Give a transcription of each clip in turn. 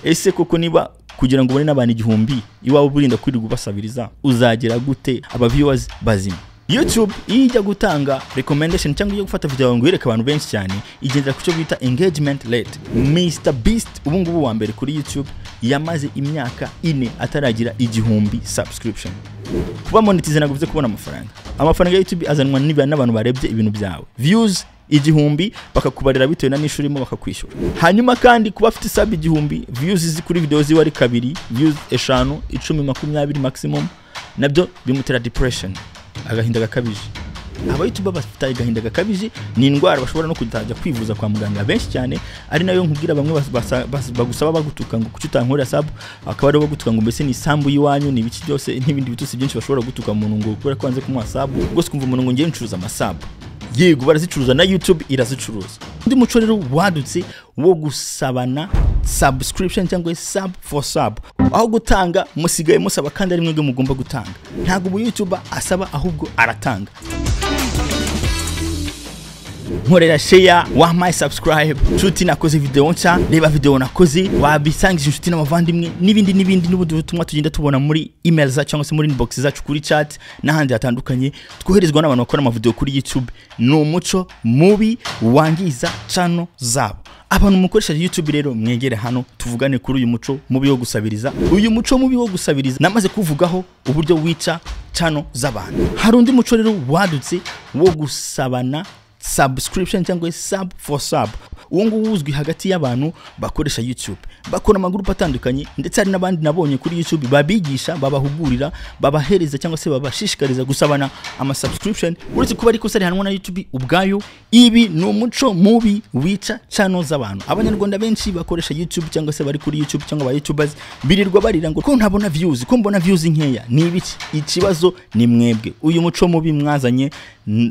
Ese koko niba kugira ngo ubone n'abantu igihumbi iwawe burinda kwirirwa basabiriza uzagera gute aba viewers bazima? YouTube ijya gutanga recommendation cyangwa ijya gufata video ngo yereke abantu benshi cyane igendera ku cyo bita engagement rate. Mr Beast ubu ngubu wa mbere kuri YouTube yamaze imyaka 4 ataragira igihumbi subscription. Kuba monetize ntabwo bivuze kubona amafaranga ya YouTube azanwa n'abantu barebye ibintu byawe. Views igihumbi bakakubarira bitewe na nishurimo bakakwishyura. Hanyuma kandi kuba afite sub igihumbi, views zi kuri video ziwe ari kabiri, views 5, 10, 20 maximum, nabyo bimutera depression, agahinda gakabije. Aba YouTube bafite agahinda gakabije ni indwara bashobora no kutajya kwivuza kwa muganga benshi cyane, ari nayo nkubwira bamwe bagusaba bagutuka ngo kuki utankorera sub, akaba ari bagutuka ngo mbese ni sambu yiwanyu ni biki byose n'ibindi bitusi byinshi bashobora gutuka umuntu ngo kubera kwanze kumuha sub, gose kumva umuntu ngo ngiye ncuruza amasabu. Yego barazicuruza na YouTube irazicuruza. Undi muco rero wadutse wo gusabana subscription cyangwa sub for sub, aho gutanga musigaye musaba kandi ari mwebwe mugomba gutanga. Ntago ubu YouTuber asaba ahubwo aratanga. Nkorera share, wampaye subscribe, nshuti nakoze video nshya, reba video nakoze, wabisangisha inshuti n'abavandimwe n'ibindi n'ubutumwa tugenda tubona muri email zacu cyangwa se muri inbox zacu kuri chat n'ahandi hatandukanye twoherezwa n'abantu bakora ama video kuri YouTube. No umuco mubi wangiza channel zabo. Abantu mukoresha YouTube rero mwegere hano tuvugane kuri uyu muco mubi wo gusabiriza. Uyu muco mubi wo gusabiriza namaze kuvugaho uburyo wica channel z'abantu. Hari undi muco rero wadutse wo gusabana subscription cyangwa sub for sub. Uwo ngo uzwi hagati y'abantu bakoresha YouTube, bakora amagroup atandukanye, ndetse hari n'abandi nabonye kuri YouTube babigisha, babahugurira, babahereza cyangwa se babashishikariza gusabana ama subscription. Uretse kuba ariko sari hanwa na YouTube ubwayo, ibi ni umuco mubi wica channel z'abantu. Abanyarwanda benshi bakoresha YouTube cyangwa se bari kuri YouTube cyangwa ba YouTubers birirwa barira ngo ko ntabona views, ko mbona views nkeya. Ni ibiki? Ikibazo ni mwebwe. Uyu muco mubi mwazanye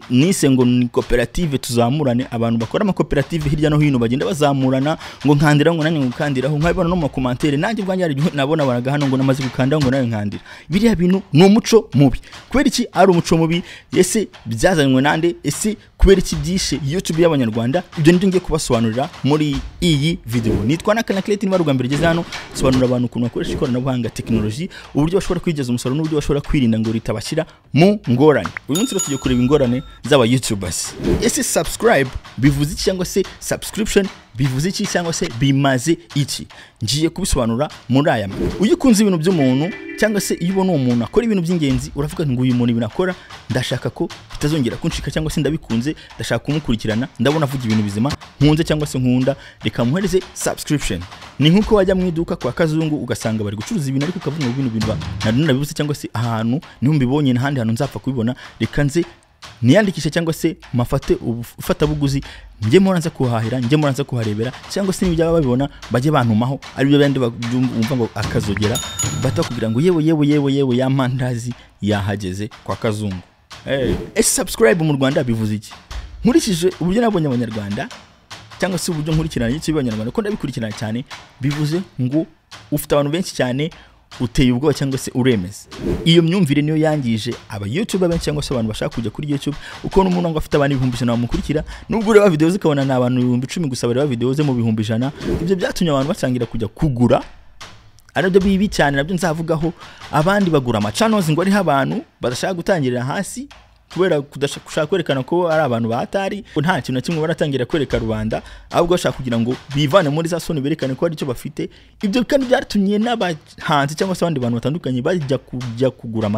nise ngo ni koperative tuzamurane. Abantu bakora ama koperative hirya no hino bagenda bazamurana ngo nkandira ngo nani ngukandiraho, nkabibona no mu commentaire nanjye bwanjye ari nabona baraga hano ngo namaze gukanda ngo nayo nkandira. Biriya bintu ni umuco mubi. Kubera iki ari umuco mubi? Ese byazanywe nande? Ese kubera iki byishe YouTube y'abanyarwanda? Ibyo ngiye kubasobanurira muri iyi video. Nitwa na Clay ni barugambira geze hano sobanura abantu ukuntu bakoresha ikoranabuhanga technology, uburyo bashobora kwigeza umusaruro n'uburyo bashobora kwirinda ngo ritabashyira mu ngorane. Uyu munsi tugiye kureba ingorane z'aba YouTubers. Ese subscribe bivuze iki cyangwa se subscription bivuze iki cyangwa se bimaze iki? Ngiye kubisobanura muri aya. Uyikunze ibintu by'umuntu cyangwa se iyo ubona umuntu akora ibintu by'ingenzi uravuga ngo uyu muntu ibintu akora ndashaka ko bitazongera kunshika cyangwa se ndabikunze, ndashaka kumukurikirana, ndabona avuga ibintu bizima nkunze cyangwa se nkunda, reka muhereze subscription. Ni nkuko wajya mu iduka kwa kazungu ugasanga bari gucuruza ibintu ariko ukavuga ngo ibintu nabibuse cyangwa se ahantu niho mbibonye n'ahandi hantu nzapfa kubibona, reka nze niyandikisha cyangwa se mafate ufata buguzi njye moranza kuhahira, njye moranza kuharebera, cyangwa se nibyo babibona bajye bantumaho ari byo bandi bumva ngo akazogera batakubwira ngo yewe ya mandazi yahageze kwa kazungu. Subscribe mu Rwanda bivuze iki? Nkurikije uburyo nabonye abanyarwanda cyangwa se uburyo nkurikirana y'icyo abanyarwanda ko ndabikurikirana cyane, bivuze ngo ufite abantu benshi cyane, uteye ubwoba cyangwa se uremeza. Iyo myumvire niyo yangije aba YouTuber benshi cyangwa se abantu bashaka kujya kuri YouTube, uko n'umuntu ngo afite abantu 1,100 bamukurikira, nubwo ureba video zikabona na abantu 10,000 gusa bareba video ze mu 100,000. Ibyo byatumye abantu basangira kujya kugura, arabyo bibi cyane nabyo nzavugaho. Abandi bagura ama channels ngo ari abantu badashaka gutangirira hasi kubera kudashaka kwerekana ko ari abantu batari, nta kintu na kimwe baratangira kwereka Rwanda, ahubwo bashaka kugira ngo bivane muri za soni berekane ko ari cyo bafite. Ibyo kandi byaratumye n'abahanzi cyangwa se abandi bantu batandukanye bajya kugura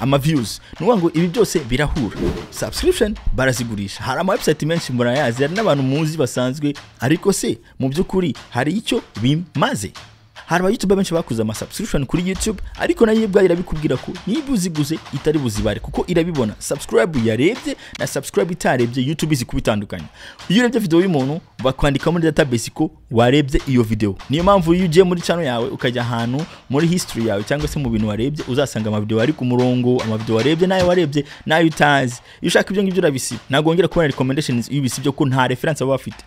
ama views. Nuvuga ngo ibi byose birahura. Subscription barazigurisha, hari ama website menshi murayazi, hari n'abantu muzi basanzwe, ariko se mu by'ukuri hari icyo bimaze? Hari aba YouTuber benshi bakuza ama subscription kuri YouTube, ariko nayo yibwa irabikubwira ko niba uziguze itari buzibare, kuko irabibona subscribe yarebye na subscribe itarebye YouTube izi kubitandukanye. Iyo urebye video y'umuntu bakwandika muri database ko warebye iyo video. Niyo mpamvu iyo ugiye muri channel yawe ukajya ahantu muri history yawe cyangwa se mu bintu warebye uzasanga ama video ari ku murongo, ama video warebye nayo warebye nayo utazi. Iyo ushaka ibyo ngibyo urabisi, nagongera kubona recommendations y'ibisi byo ko nta reference aba bafite.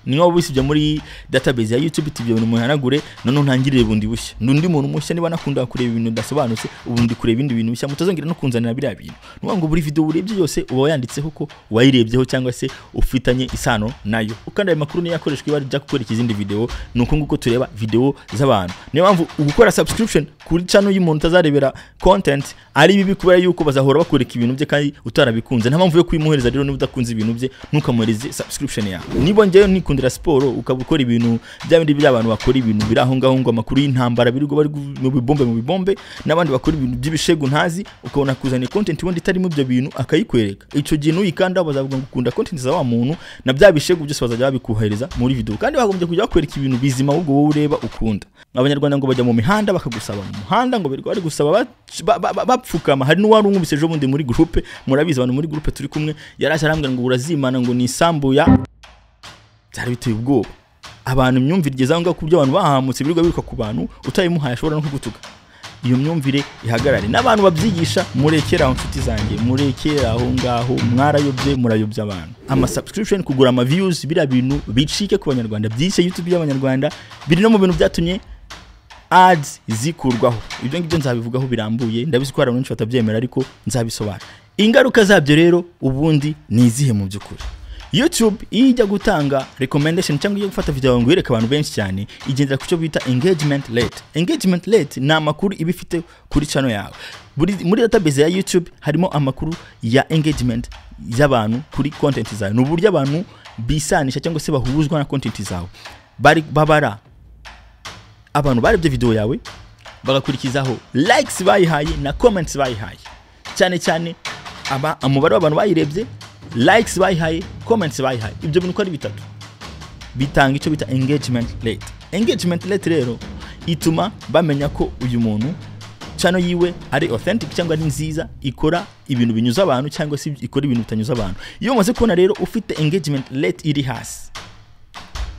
ni nko bisibye muri database ya YouTube tibyo bintu muhanagure none ntangirire bundi bushya nundi muntu mushya niba nakunda kureba ibintu dasobanutse ubundi kureba ibindi bintu bishya mutazongera no kunzanira biriya bintu ngo buri video urebye yose uba yanditseho ko wayirebyeho cyangwa se ufitanye isano nayo ukanda ayo makuru niyo yakoreshwa ibari bya gukora ikizindi video nuko nguko tureba video z'abantu niyo mpamvu gukora subscription kuri channel y'umuntu tazarebera content ari bibi kubera yuko bazahora bakoreka ibintu bye kandi utarabikunze nta mpamvu yo kwimuhereza rero niba udakunze ibintu bye nukamuhereze subscription yawe niba ngeyo nikundira sport ukabukora ibintu by'abindi by'abantu bakora ibintu biraho ngaho ngo amakuru y'intambara birirwa bari mu bibombe n'abandi bakora ibintu by'ibishegu ntazi ukabona kuzana content wandi itarimo ibyo bintu akayikwereka ico gihe nuyikanda bazavuga ngo ukunda content za wa muntu na bya bishegu byose bazajya babikuhereza muri video kandi bagombye kujya bakwereka ibintu bizima ahubwo wowe ureba ukunda abanyarwanda ngo bajya mu mihanda bakagusaba mu muhanda ngo bari gusaba bapfukama hari n'uwari umubise ejo bundi muri groupe murabizi abantu muri groupe turi kumwe yaraje arambwira ngo urazimana ngo ni isambuya byari biteye ubwoba abantu myumvire igeze aho kubyo abantu bahamutse birirwa biruka ku bantu utayimuhaye ashobora no kugutuka iyo myumvire ihagarare n'abantu babyigisha murekera aho nshuti zanjye murekera aho ngaho mwarayobye murayobya abantu ama subscription kugura ama views bira bintu bicike ku banyarwanda byishe YouTube y'abanyarwanda biri no mu bintu byatumye ads zikurwaho ibyo ngibyo nzabivugaho birambuye ndabizi ko hari abantu batabyemera ariko nzabisobanura ingaruka zabyo rero ubundi ni izihe mu byukuri YouTube ijya gutanga recommendation cyangwa ijya gufata video ngo yereka abantu benshi cyane igendera ku cyo bita engagement rate na makuru ibifite kuri channel yawe muri database ya YouTube harimo amakuru ya engagement y'abantu kuri content zawe n'uburyo abantu bisanisha cyangwa se bahuzwa na content zawe babara abantu barebye video yawe bagakurikizaho likes bayihaye na comments bayihaye cyane umubare w'abantu bayirebye likes bayihaye comments bayihaye ibyo bintu ko ari bitatu bitanga icyo bita engagement rate rero ituma bamenya ko uyu muntu channel yiwe ari authentic cyangwa ari nziza ikora ibintu binyuza abantu cyangwa se ikora ibintu bitanyuza abantu iyo umaze kubona rero ufite engagement rate iri hasi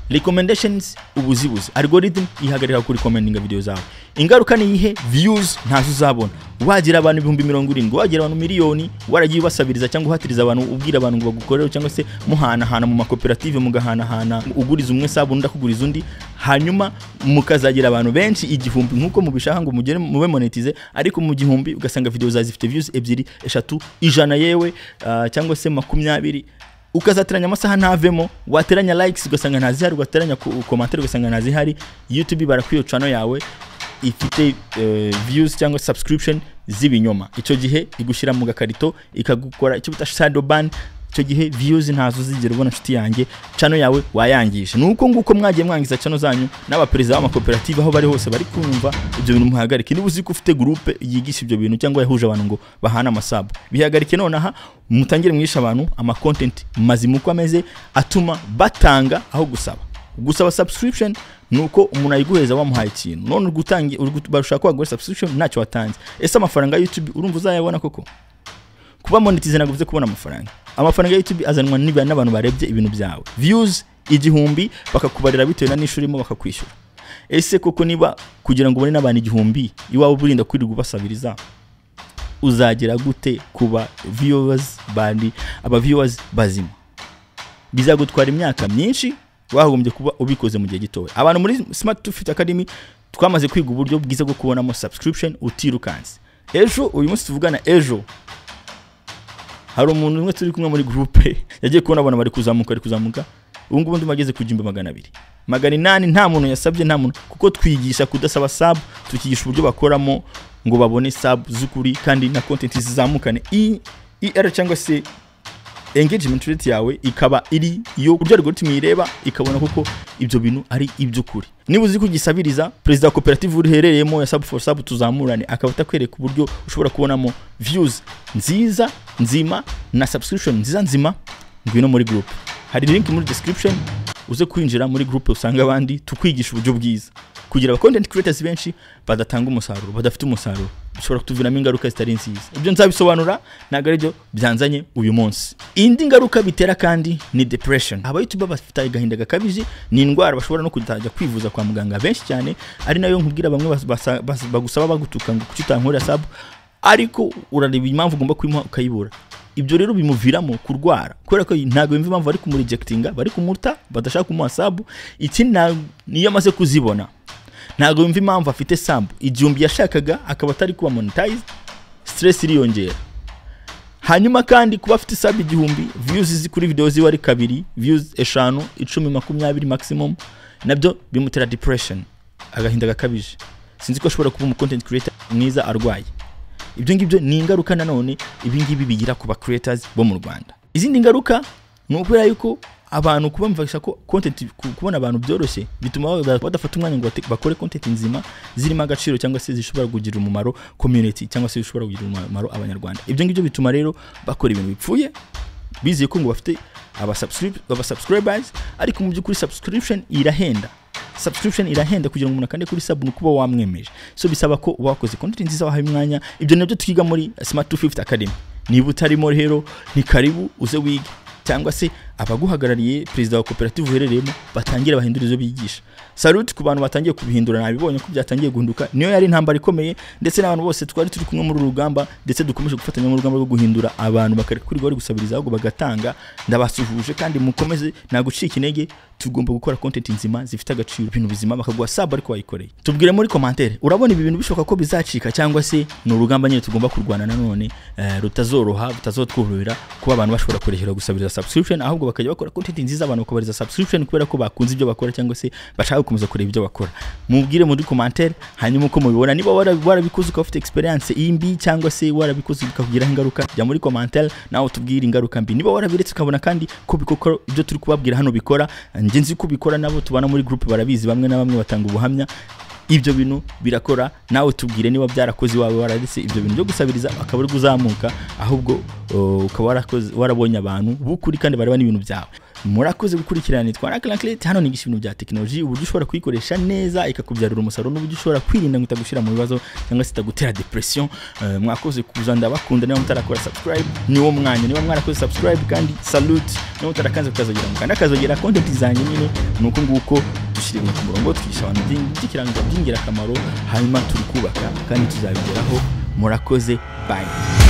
recommendations ubuzibuzi algorithm ihagarira kuri recommending video zawe ingaruka ni ihe views ntazo uzabona wagira abantu 70,000 wagira abantu miliyoni waragiye basabiriza cyangwa uhatiriza abantu ubwira abantu ngo bagukorere cyangwa se muhanahana mu makoperative mugahanahana uguriza umwe sabu ndakuguriza undi hanyuma mukazagira abantu benshi igihumbi nkuko mubishaka ngo mugere mube monetize ariko mu gihumbi ugasanga video zawe zifite views 2 3 100 yewe cyangwa se 20 ukazateranya amasaha ntavemo wateranya likes ugasanga ntazihari ugateranya commentaire ugasanga ntazihari YouTube barakwiyo channel yawe ifite views cyangwa subscription zibinyoma icyo gihe igushyira mu gakarito ikagukora icyo bita shadow ban icyo gihe views ntazo zigera ubona nshuti yanjye channel yawe wayangije nuko nguko mwagiye mwangiza channel zanyu n'abaperezida b'amakoperative aho bari hose bari kumva ibyo bintu muhagarike niba uzi ko ufite groupe yigisha ibyo bintu cyangwa yahuje abantu ngo bahana amasabu bihagarike nonaha mutangire mwisha abantu ama content mazimuko ameze atuma batanga aho gusaba subscription nuko umuntu ayiguheza wamuhaye ikintu none gutangiye barusha ko wagura subscription ntacyo watanze ese amafaranga YouTube urumva uzayabona koko kuba monetize naguvuze kubona amafaranga ya YouTube azanwa n'abantu barebye ibintu byawe views igihumbi bakakubarira bitewe na nishurimo bakakwishyura ese koko niba kugira ngo ubone n'abantu igihumbi iwawe burinda kwirirwa ubasabiriza uzagera gute kuba viewers bandi aba viewers bazima bizagutwara imyaka myinshi wagombye kuba ubikoze mu gihe gitowe abantu muri Smart 250 Academy twamaze kwiga uburyo bwiza bwo kubonamo subscription utirukanze ejo uyu munsi tuvugana ejo hari umuntu umwe turi kumwe muri groupe yagiye kubona abantu bari kuzamuka ubu ngubu ndumageze ku 200 800 nta muntu yasabye nta muntu kuko twigisha kudasaba sub tukigisha uburyo bakoramo ngo babone sub zukuri kandi na content zizamukane ER cyangwa se engagement rate yawe ikaba iri yo buryo algorithm ireba ikabona kuko ibyo bintu ari ibyo kuri niba uzi kugisabiriza president cooperative uriherereyemo ya sub for sub tuzamurane akabata kwereka uburyo ushobora kubonamo views nziza nzima na subscription nziza nzima ngwino muri group hari link muri description uze kwinjira muri group usanga abandi tukwigisha uburyo bwiza kugira aba content creators benshi badatanga umusaruro badafite umusaruro bishobora kutuviramo ingaruka zitari nziza ibyo nzabisobanura naga ariryo byanzanye uyu munsi indi ngaruka bitera kandi ni depression aba YouTube bafite agahinda gakabije ni indwara bashobora no kutajya kwivuza kwa muganga benshi cyane ari nayo nkubwira bamwe bagusaba bagutuka ngo kuki utankorera sub ariko urareba impamvu ugomba kwimuha ukayibura ibyo rero bimuviramo kurwara kubera ko ntago yumva impamvu bari kumurejectinga bari kumuta badashaka kumuha sub ikindi niyo amaze kuzibona ntago yumva impamvu afite sub igihumbi yashakaga akaba atari kuba monetize stress iriyongera hanyuma kandi kuba afite sub igihumbi views zi kuri video ziwe ari kabiri views 5 10 20 maximum nabyo bimutera depression agahinda gakabije sinzi ko ashobora kuba mu content creator mwiza arwaye ibyo ngibyo ni ingaruka nanone ibingibi bigira kuba creators bo mu Rwanda izindi ngaruka ni ukubera yuko abantu kuba mvakisha ko content kubona abantu byoroshye bituma badafata umwanya ngo bakore content nzima zirimo agaciro cyangwa se zishobora kugira umumaro community cyangwa se zishobora kugira umumaro abanyarwanda ibyo ngibyo bituma rero bakora ibintu bipfuye biziye ko ngo bafite aba subscribers ariko mu by'ukuri subscription irahenda kugira ngo umuntu akande kuri sub nukuba wamwemeje so bisaba ko wakoze content nziza wahaye umwanya ibyo nabyo twiga muri Smart 250 Academy niba utarimo rero ni karibu uze wige cyangwa se abaguhagarariye president wa cooperative uherereyemo batangira bahindura izo bigisha salute ku bantu batangiye kubihindura nabibonye ko byatangiye guhinduka niyo yari intambara ikomeye ndetse n'abantu bose twari turi kumwe muri rugamba ndetse dukomeje gufatanya mu rugamba rwo guhindura abantu bakarikuri bari gusabiriza ahubwo bagatanga ndabasuhuje kandi mukomeze nagucika intege tugomba gukora content nzima zifite agaciro ibintu bizima bakaguha sub ariko wayikoreye tubwire muri commentaire urabona ibi bintu bishoboka ko bizacika cyangwa se no rugamba nyine tugomba kurwana nanone rutazoroha butazotworohera kuba abantu bashobora kurehera gusabiriza subscription ahubwo bakajya bakora content nziza abantu bakabariza subscription kubera ko bakunze ibyo bakora cyangwa se bashaka gukomeza kureba ibyo bakora mubwire muri commentaire hanyuma uko mubibona niba warabikoze ukafite experience imbi cyangwa se warabikoze bikakugira ingaruka jya muri commentaire nawe tubwire ingaruka mbi niba warabiretse ukabona kandi ko bikokora ibyo turi kubabwira hano bikora nje nzi ko bikora nabo tubana muri group barabizi bamwe na bamwe batanga ubuhamya ibyo bintu birakora nawe tubwire niba byarakoze wawe wararetse ibyo bintu byo gusabiriza akaba ari kuzamuka ahubwo ukaba warabonye abantu bukuri kandi bareba n'ibintu byawe murakoze gukurikirana twara Clanclete hano nigisha ibintu bya technology uburyo ushobora kuyikoresha neza ikakubyarira umusaruro n'uburyo ushobora kwirinda ngo itagushira mu bibazo cyangwa se itagutera depression mwakoze kuza ndabakunda niba mutarakora subscribe niwo mwanya niba mwarakoze subscribe kandi salute niba mutarakanze kukazogera mu kandi kazogera content zanjye nyine nuko nguko dushirira ku murongo twisha abantu by'ikiranga by'ingirakamaro hanyuma turi kubaka kandi tuzabigeraho murakoze bye